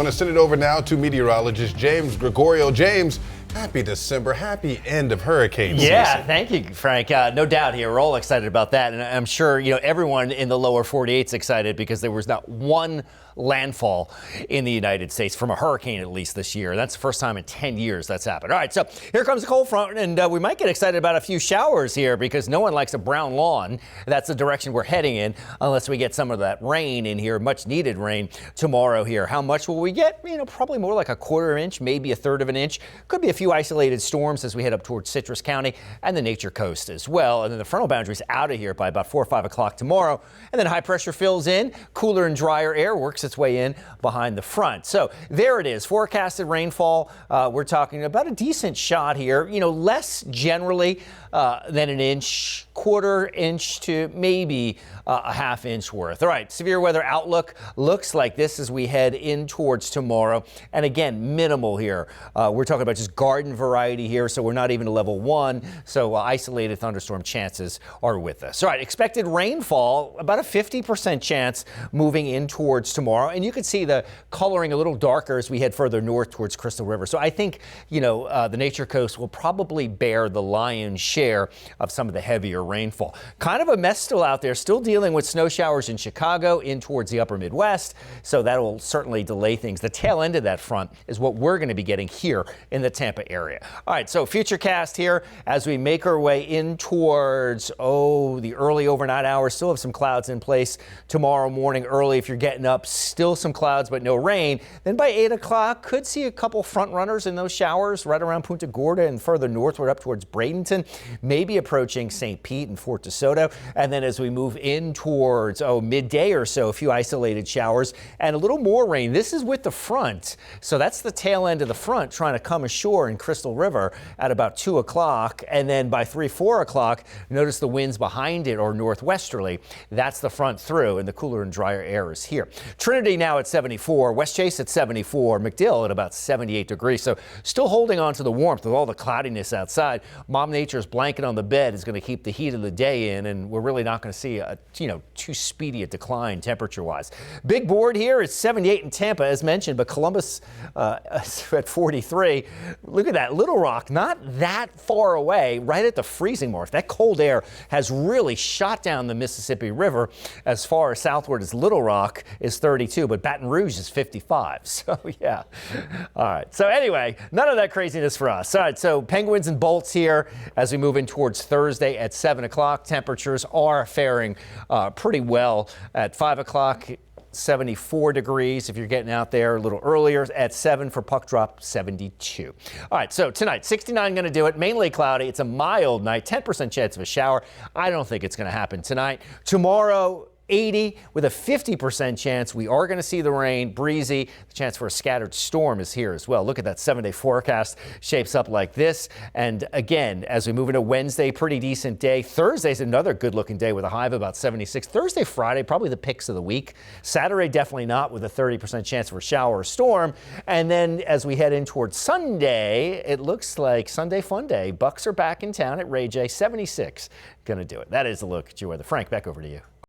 I want to send it over now to meteorologist James Gregorio. James, happy December, happy end of hurricane season. Yeah, thank you, Frank. No doubt here, we're all excited about that, and I'm sure everyone in the lower 48 is excited because there was not one landfall in the United States from a hurricane, at least this year. That's the first time in 10 years that's happened. All right, so here comes the cold front, and we might get excited about a few showers here because no one likes a brown lawn. That's the direction we're heading in unless we get some of that rain in here, much needed rain tomorrow here. How much will we get? Probably more like a quarter inch, maybe a third of an inch. Could be a few isolated storms as we head up towards Citrus County and the Nature Coast as well. And then the frontal boundary's out of here by about 4 or 5 o'clock tomorrow. And then high pressure fills in, cooler and drier air works its way in behind the front. So there it is, forecasted rainfall. We're talking about a decent shot here, less generally than an inch, quarter inch to maybe a half inch worth. All right, severe weather outlook looks like this as we head in towards tomorrow. And again, minimal here. We're talking about just garden variety here, so we're not even a level 1. So isolated thunderstorm chances are with us. All right, expected rainfall, about a 50% chance moving in towards tomorrow. And you can see the coloring a little darker as we head further north towards Crystal River. So I think, the Nature Coast will probably bear the lion's share of some of the heavier rainfall. Kind of a mess still out there, still dealing with snow showers in Chicago in towards the upper Midwest. So that will certainly delay things. The tail end of that front is what we're going to be getting here in the Tampa area. All right, so futurecast here as we make our way in towards, the early overnight hours. Still have some clouds in place tomorrow morning early. If you're getting up, still some clouds, but no rain. Then by 8 o'clock, could see a couple front runners in those showers right around Punta Gorda and further northward up towards Bradenton, maybe approaching St. Pete and Fort DeSoto. And then as we move in towards, midday or so, a few isolated showers and a little more rain. This is with the front. So that's the tail end of the front trying to come ashore in Crystal River at about 2 o'clock. And then by 3, 4 o'clock, notice the winds behind it or northwesterly. That's the front through, and the cooler and drier air is here. Trinity now at 74, West Chase at 74, McDill at about 78 degrees. So still holding on to the warmth with all the cloudiness outside. Mom Nature's blanket on the bed is going to keep the heat of the day in, and we're really not going to see a too speedy a decline temperature-wise. Big board here is 78 in Tampa, as mentioned, but Columbus at 43. Look at that. Little Rock, not that far away, right at the freezing mark. That cold air has really shot down the Mississippi River as far as southward as Little Rock is 32, but Baton Rouge is 55. So, yeah. All right. So, anyway, none of that craziness for us. All right. So, Penguins and Bolts here as we move in towards Thursday at 7 o'clock. Temperatures are faring pretty well at 5 o'clock. 74 degrees if you're getting out there a little earlier. At 7 for puck drop, 72. All right, so tonight, 69 going to do it. Mainly cloudy. It's a mild night, 10% chance of a shower. I don't think it's going to happen tonight. Tomorrow, 80 with a 50% chance. We are going to see the rain, breezy. The chance for a scattered storm is here as well. Look at that 7-day forecast shapes up like this. And again, as we move into Wednesday, pretty decent day. Thursday's another good looking day with a high of about 76. Thursday, Friday, probably the picks of the week. Saturday, definitely not with a 30% chance for a shower or storm. And then as we head in towards Sunday, it looks like Sunday fun day. Bucks are back in town at Ray J. 76 going to do it. That is the look at your weather. Frank, back over to you.